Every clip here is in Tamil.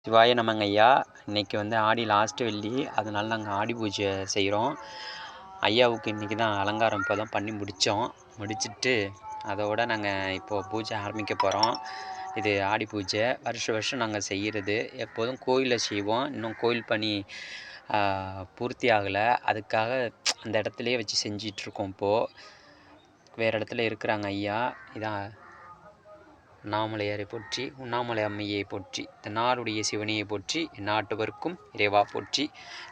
சிவாய நமங்க ஐயா. இன்றைக்கி வந்து ஆடி லாஸ்ட்டு வெள்ளி, அதனால நாங்கள் ஆடி பூஜை செய்கிறோம். ஐயாவுக்கு இன்றைக்கி தான் அலங்காரம் இப்போ தான் பண்ணி முடிச்சுட்டு அதோடு நாங்கள் இப்போது பூஜை ஆரம்பிக்க போகிறோம். இது ஆடி பூஜை வருஷம் நாங்கள் செய்கிறது. எப்போதும் கோயிலில் செய்வோம். இன்னும் கோயில் பணி பூர்த்தி ஆகலை. அதுக்காக அந்த இடத்துலையே வச்சு செஞ்சிகிட்ருக்கோம். இப்போது வேறு இடத்துல இருக்கிறாங்க ஐயா. இதான் அண்ணாமலையாரை போற்றி, உண்ணாமலை அம்மையை போற்றி, தென்னாடுடைய சிவனையை போற்றி, எந்நாட்டவர்க்கும் இறைவா போற்றி,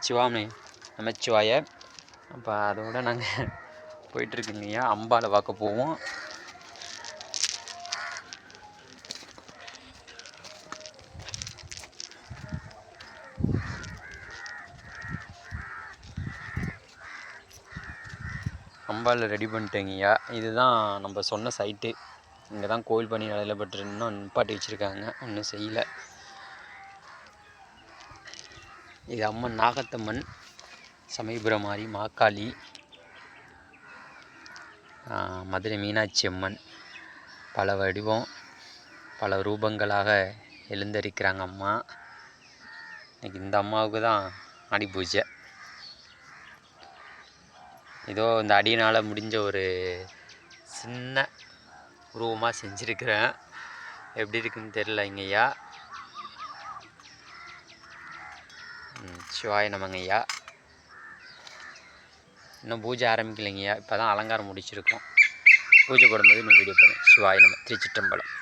சிவாமை நமச்சிவாய. அப்போ அதோடு நாங்கள் போயிட்டுருக்குங்கய்யா. அம்பாவை பார்க்க போவோம். அம்பாவில் ரெடி பண்ணிட்டேங்கய்யா. இதுதான் நம்ம சொன்ன சைட்டு. இங்கே தான் கோயில் பணி நடைபெற்று இன்னும் நிப்பாட்டி வச்சுருக்காங்க, ஒன்றும் செய்யலை. இது அம்மன் நாகத்தம்மன், சமயபுரம் மாறி மாக்காளி, மதுரை மீனாட்சி அம்மன். பல வடிவம் பல ரூபங்களாக எழுந்தரிக்கிறாங்க அம்மா. இன்றைக்கி இந்த அம்மாவுக்கு தான் ஆடி பூஜை. ஏதோ இந்த அடியினால் முடிஞ்ச ஒரு சின்ன உருவமாக செஞ்சுருக்கிறேன். எப்படி இருக்குன்னு தெரிலங்கய்யா. சிவாய நமங்கய்யா. இன்னும் பூஜை ஆரம்பிக்கலைங்கய்யா. இப்போ தான் அலங்காரம் முடிச்சிருக்கோம். பூஜை போடும்போது இன்னும் வீடியோ போடுறேன். சிவாய நம. திருச்சிற்றம்பலம்.